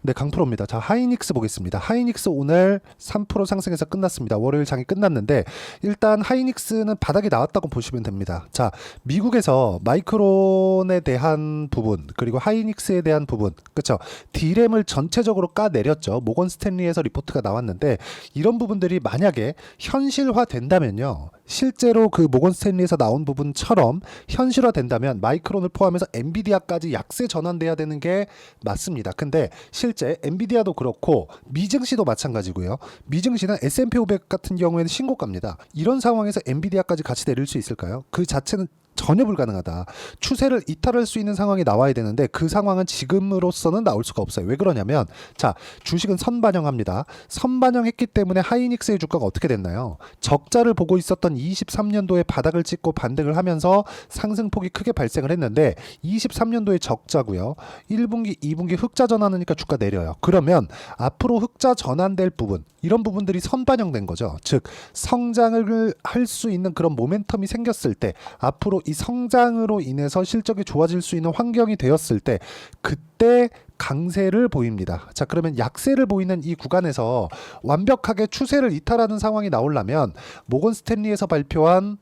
네, 강프로입니다. 자, 하이닉스 보겠습니다. 하이닉스 오늘 3% 상승해서 끝났습니다. 월요일 장이 끝났는데 일단 하이닉스는 바닥이 나왔다고 보시면 됩니다. 자, 미국에서 마이크론에 대한 부분 그리고 하이닉스에 대한 부분, 그쵸? D램을 전체적으로 까내렸죠. 모건 스탠리에서 리포트가 나왔는데 이런 부분들이 만약에 현실화 된다면요, 실제로 그 모건 스탠리에서 나온 부분처럼 현실화 된다면 마이크론을 포함해서 엔비디아까지 약세 전환돼야 되는 게 맞습니다. 근데 실제 엔비디아도 그렇고 미증시도 마찬가지고요. 미증시는 S&P 500 같은 경우에는 신고가입니다. 이런 상황에서 엔비디아까지 같이 내릴 수 있을까요? 그 자체는 전혀 불가능하다. 추세를 이탈할 수 있는 상황이 나와야 되는데 그 상황은 지금으로서는 나올 수가 없어요. 왜 그러냐면, 자, 주식은 선반영합니다. 선반영했기 때문에 하이닉스의 주가가 어떻게 됐나요? 적자를 보고 있었던 23년도에 바닥을 찍고 반등을 하면서 상승폭이 크게 발생을 했는데 23년도에 적자고요. 1분기, 2분기 흑자 전환하니까 주가 내려요. 그러면 앞으로 흑자 전환될 부분, 이런 부분들이 선반영된 거죠. 즉 성장을 할 수 있는 그런 모멘텀이 생겼을 때, 앞으로 이 성장으로 인해서 실적이 좋아질 수 있는 환경이 되었을 때 그때 강세를 보입니다. 자, 그러면 약세를 보이는 이 구간에서 완벽하게 추세를 이탈하는 상황이 나오려면 모건 스탠리에서 발표한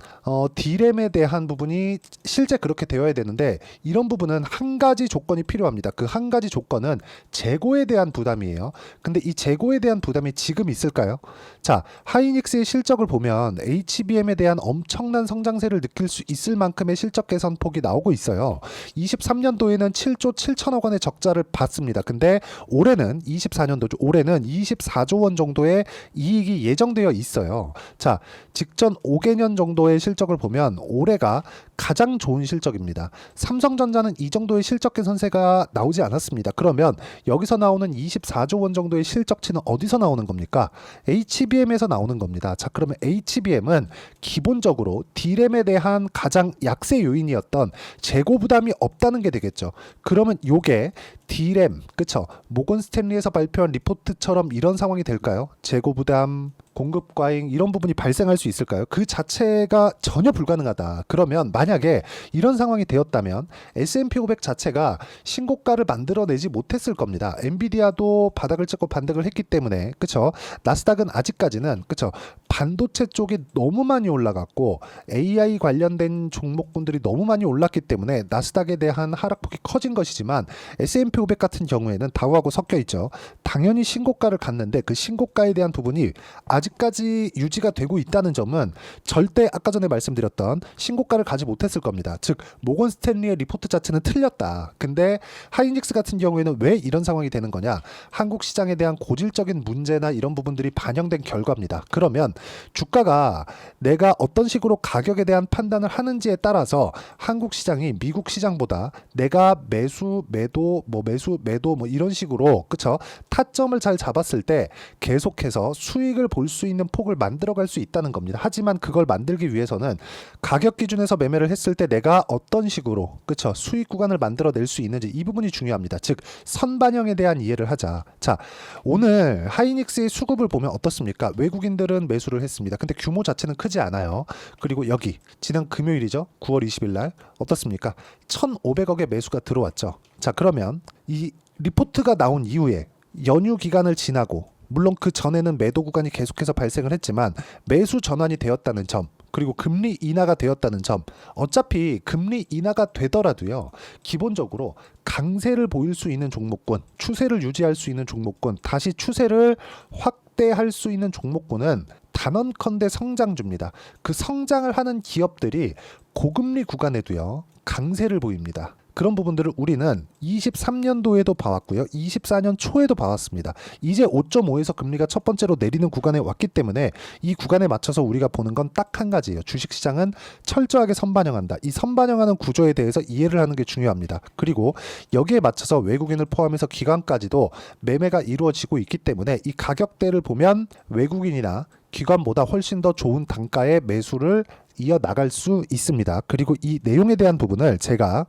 D램에 대한 부분이 실제 그렇게 되어야 되는데 이런 부분은 한 가지 조건이 필요합니다. 그 한 가지 조건은 재고에 대한 부담이에요. 근데 이 재고에 대한 부담이 지금 있을까요? 자, 하이닉스의 실적을 보면 HBM에 대한 엄청난 성장세를 느낄 수 있을 만큼의 실적 개선 폭이 나오고 있어요. 23년도에는 7조 7천억 원의 적자를 봤습니다. 근데 올해는 24년도죠. 올해는 24조 원 정도의 이익이 예정되어 있어요. 자, 직전 5개년 정도의 실적을 보면 올해가 가장 좋은 실적입니다. 삼성전자는 이 정도의 실적 개선세가 나오지 않았습니다. 그러면 여기서 나오는 24조 원 정도의 실적치는 어디서 나오는 겁니까? HBM에서 나오는 겁니다. 자, 그러면 HBM은 기본적으로 D램에 대한 가장 약세 요인이었던 재고 부담이 없다는 게 되겠죠. 그러면 요게 D램, 그쵸? 모건 스탠리에서 발표한 리포트처럼 이런 상황이 될까요? 재고 부담, 공급 과잉, 이런 부분이 발생할 수 있을까요? 그 자체가 전혀 불가능하다. 그러면 만약에 이런 상황이 되었다면 S&P 500 자체가 신고가를 만들어내지 못했을 겁니다. 엔비디아도 바닥을 찍고 반등을 했기 때문에, 그쵸? 나스닥은 아직까지는, 그쵸? 반도체 쪽이 너무 많이 올라갔고 AI 관련된 종목군들이 너무 많이 올랐기 때문에 나스닥에 대한 하락폭이 커진 것이지만 S&P 500 같은 경우에는 다우하고 섞여 있죠. 당연히 신고가를 갔는데 그 신고가에 대한 부분이 아직까지 유지가 되고 있다는 점은 절대 아까 전에 말씀드렸던 신고가를 가지 못했을 겁니다. 즉 모건 스탠리의 리포트 자체는 틀렸다. 근데 하이닉스 같은 경우에는 왜 이런 상황이 되는 거냐? 한국 시장에 대한 고질적인 문제나 이런 부분들이 반영된 결과입니다. 그러면 주가가 내가 어떤 식으로 가격에 대한 판단을 하는지에 따라서 한국 시장이 미국 시장보다 내가 매수 매도 뭐 이런 식으로, 그쵸? 타점을 잘 잡았을 때 계속해서 수익을 볼 수 있는 폭을 만들어갈 수 있다는 겁니다. 하지만 그걸 만들기 위해서는 가격 기준에서 매매를 했을 때 내가 어떤 식으로, 그쵸? 수익 구간을 만들어낼 수 있는지, 이 부분이 중요합니다. 즉 선반영에 대한 이해를 하자. 자, 오늘 하이닉스의 수급을 보면 어떻습니까? 외국인들은 매수를 했습니다. 근데 규모 자체는 크지 않아요. 그리고 여기 지난 금요일이죠. 9월 20일 날 어떻습니까? 1,500억의 매수가 들어왔죠. 자, 그러면 이 리포트가 나온 이후에 연휴 기간을 지나고, 물론 그 전에는 매도 구간이 계속해서 발생을 했지만 매수 전환이 되었다는 점, 그리고 금리 인하가 되었다는 점, 어차피 금리 인하가 되더라도요, 기본적으로 강세를 보일 수 있는 종목군, 추세를 유지할 수 있는 종목군, 다시 추세를 확대할 수 있는 종목군은 단언컨대 성장주입니다. 그 성장을 하는 기업들이 고금리 구간에도요 강세를 보입니다. 그런 부분들을 우리는 23년도에도 봐왔고요. 24년 초에도 봐왔습니다. 이제 5.5에서 금리가 첫 번째로 내리는 구간에 왔기 때문에 이 구간에 맞춰서 우리가 보는 건 딱 한 가지예요. 주식시장은 철저하게 선반영한다. 이 선반영하는 구조에 대해서 이해를 하는 게 중요합니다. 그리고 여기에 맞춰서 외국인을 포함해서 기관까지도 매매가 이루어지고 있기 때문에 이 가격대를 보면 외국인이나 기관보다 훨씬 더 좋은 단가의 매수를 이어나갈 수 있습니다. 그리고 이 내용에 대한 부분을 제가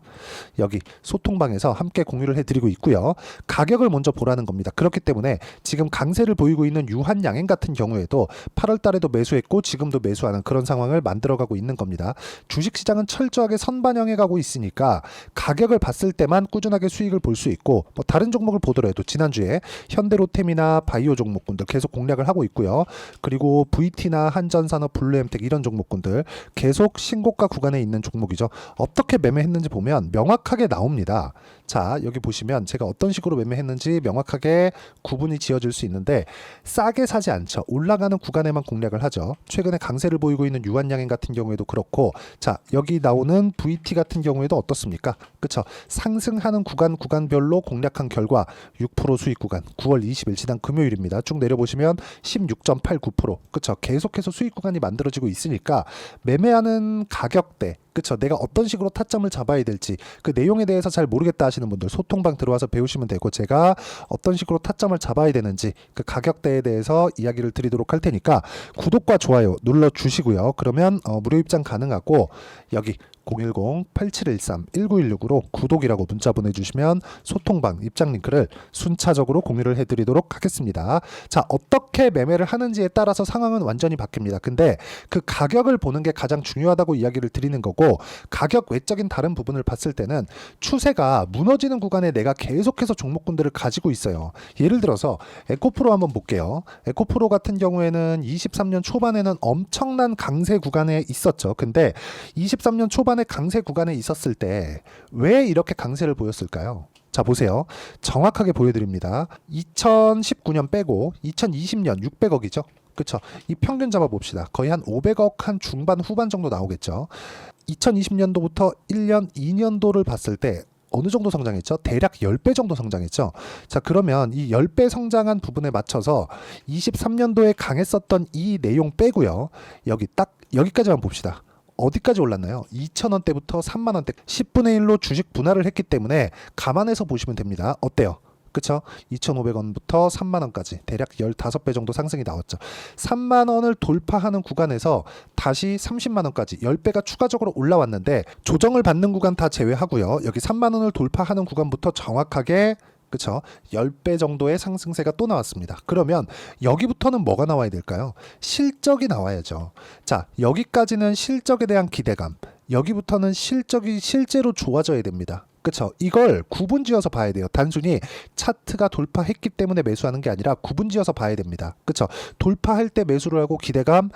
여기 소통방에서 함께 공유를 해드리고 있고요. 가격을 먼저 보라는 겁니다. 그렇기 때문에 지금 강세를 보이고 있는 유한양행 같은 경우에도 8월 달에도 매수했고 지금도 매수하는 그런 상황을 만들어가고 있는 겁니다. 주식시장은 철저하게 선반영해 가고 있으니까 가격을 봤을 때만 꾸준하게 수익을 볼 수 있고, 뭐 다른 종목을 보더라도 지난주에 현대로템이나 바이오 종목군들 계속 공략을 하고 있고요. 그리고 VT나 한전산업, 블루엠텍 이런 종목군들 계속 신고가 구간에 있는 종목이죠. 어떻게 매매했는지 보면 명확하게 나옵니다. 자, 여기 보시면 제가 어떤 식으로 매매했는지 명확하게 구분이 지어질 수 있는데, 싸게 사지 않죠. 올라가는 구간에만 공략을 하죠. 최근에 강세를 보이고 있는 유한양행 같은 경우에도 그렇고, 자, 여기 나오는 VT 같은 경우에도 어떻습니까? 그쵸? 상승하는 구간별로 공략한 결과 6% 수익 구간, 9월 20일 지난 금요일입니다. 쭉 내려보시면 16.89%, 그쵸? 계속해서 수익 구간이 만들어지고 있으니까 매매하는 가격대, 그쵸? 내가 어떤 식으로 타점을 잡아야 될지 그 내용에 대해서 잘 모르겠다 하시는 분들 소통방 들어와서 배우시면 되고, 제가 어떤 식으로 타점을 잡아야 되는지 그 가격대에 대해서 이야기를 드리도록 할 테니까 구독과 좋아요 눌러주시고요. 그러면 무료 입장 가능하고, 여기 010-8713-1916으로 구독이라고 문자 보내주시면 소통방 입장 링크를 순차적으로 공유를 해드리도록 하겠습니다. 자, 어떻게 매매를 하는지에 따라서 상황은 완전히 바뀝니다. 근데 그 가격을 보는 게 가장 중요하다고 이야기를 드리는 거고, 가격 외적인 다른 부분을 봤을 때는 추세가 무너지는 구간에 내가 계속해서 종목군들을 가지고 있어요. 예를 들어서 에코프로 한번 볼게요. 에코프로 같은 경우에는 23년 초반에는 엄청난 강세 구간에 있었죠. 근데 23년 초반에 강세 구간에 있었을 때 왜 이렇게 강세를 보였을까요? 자, 보세요. 정확하게 보여드립니다. 2019년 빼고 2020년 600억이죠. 그쵸? 이 평균 잡아봅시다. 거의 한 500억 한 중반 후반 정도 나오겠죠. 2020년도부터 1년, 2년도를 봤을 때 어느 정도 성장했죠? 대략 10배 정도 성장했죠. 자, 그러면 이 10배 성장한 부분에 맞춰서 23년도에 강했었던 이 내용 빼고요. 여기 딱 여기까지만 봅시다. 어디까지 올랐나요? 2,000원대부터 3만원대 10분의 1로 주식 분할을 했기 때문에 감안해서 보시면 됩니다. 어때요? 그쵸? 2,500원부터 3만원까지 대략 15배 정도 상승이 나왔죠. 3만원을 돌파하는 구간에서 다시 30만원까지 10배가 추가적으로 올라왔는데, 조정을 받는 구간 다 제외하고요. 여기 3만원을 돌파하는 구간부터 정확하게, 그쵸? 10배 정도의 상승세가 또 나왔습니다. 그러면 여기부터는 뭐가 나와야 될까요? 실적이 나와야죠. 자, 여기까지는 실적에 대한 기대감, 여기부터는 실적이 실제로 좋아져야 됩니다. 그쵸? 이걸 구분지어서 봐야 돼요. 단순히 차트가 돌파했기 때문에 매수하는 게 아니라 구분지어서 봐야 됩니다. 그쵸? 돌파할 때 매수를 하고 기대감,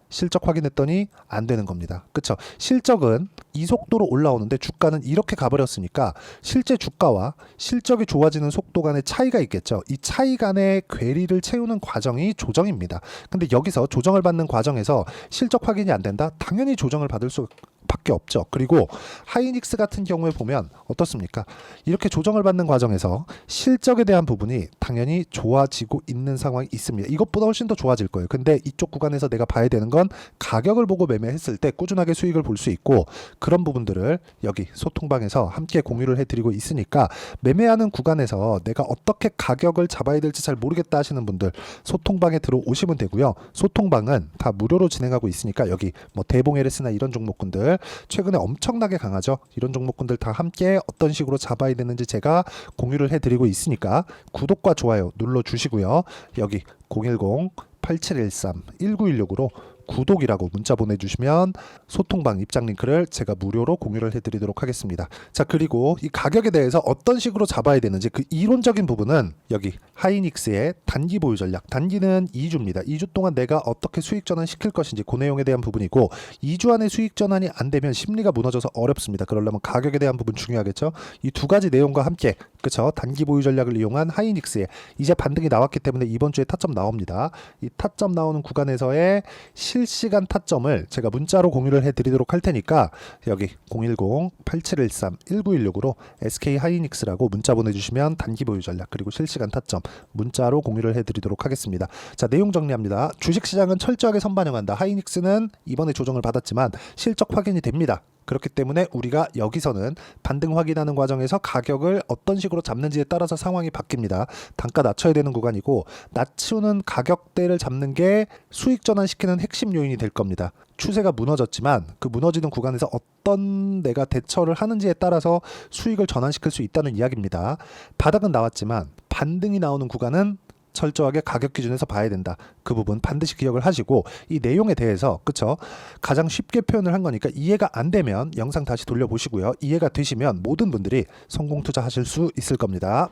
실적 확인했더니 안 되는 겁니다. 그쵸? 실적은 이 속도로 올라오는데 주가는 이렇게 가버렸으니까 실제 주가와 실적이 좋아지는 속도 간의 차이가 있겠죠. 이 차이 간의 괴리를 채우는 과정이 조정입니다. 근데 여기서 조정을 받는 과정에서 실적 확인이 안 된다? 당연히 조정을 받을 수 밖에 없죠. 그리고 하이닉스 같은 경우에 보면 어떻습니까? 이렇게 조정을 받는 과정에서 실적에 대한 부분이 당연히 좋아지고 있는 상황이 있습니다. 이것보다 훨씬 더 좋아질 거예요. 근데 이쪽 구간에서 내가 봐야 되는 건 가격을 보고 매매했을 때 꾸준하게 수익을 볼 수 있고, 그런 부분들을 여기 소통방에서 함께 공유를 해드리고 있으니까 매매하는 구간에서 내가 어떻게 가격을 잡아야 될지 잘 모르겠다 하시는 분들 소통방에 들어오시면 되고요. 소통방은 다 무료로 진행하고 있으니까 여기 뭐 대봉 LS나 이런 종목군들 최근에 엄청나게 강하죠. 이런 종목군들 다 함께 어떤 식으로 잡아야 되는지 제가 공유를 해드리고 있으니까 구독과 좋아요 눌러주시고요. 여기 010-8713-1916으로 구독이라고 문자 보내주시면 소통방 입장 링크를 제가 무료로 공유를 해드리도록 하겠습니다. 자, 그리고 이 가격에 대해서 어떤 식으로 잡아야 되는지 그 이론적인 부분은 여기 하이닉스의 단기 보유 전략, 단기는 2주입니다. 2주 동안 내가 어떻게 수익 전환 시킬 것인지 그 내용에 대한 부분이고, 2주 안에 수익 전환이 안 되면 심리가 무너져서 어렵습니다. 그러려면 가격에 대한 부분 중요하겠죠. 이 두 가지 내용과 함께, 그쵸? 단기 보유 전략을 이용한 하이닉스의 이제 반등이 나왔기 때문에 이번 주에 타점 나옵니다. 이 타점 나오는 구간에서의 실시간 타점을 제가 문자로 공유를 해드리도록 할 테니까 여기 010-8713-1916으로 SK 하이닉스라고 문자 보내주시면 단기 보유 전략 그리고 실시간 타점 문자로 공유를 해드리도록 하겠습니다. 자, 내용 정리합니다. 주식시장은 철저하게 선반영한다. 하이닉스는 이번에 조정을 받았지만 실적 확인이 됩니다. 그렇기 때문에 우리가 여기서는 반등 확인하는 과정에서 가격을 어떤 식으로 잡는지에 따라서 상황이 바뀝니다. 단가 낮춰야 되는 구간이고 낮추는 가격대를 잡는 게 수익 전환시키는 핵심 요인이 될 겁니다. 추세가 무너졌지만 그 무너지는 구간에서 어떤 내가 대처를 하는지에 따라서 수익을 전환시킬 수 있다는 이야기입니다. 바닥은 나왔지만 반등이 나오는 구간은 철저하게 가격 기준에서 봐야 된다. 그 부분 반드시 기억을 하시고 이 내용에 대해서 그쵸? 가장 쉽게 표현을 한 거니까 이해가 안 되면 영상 다시 돌려보시고요. 이해가 되시면 모든 분들이 성공 투자하실 수 있을 겁니다.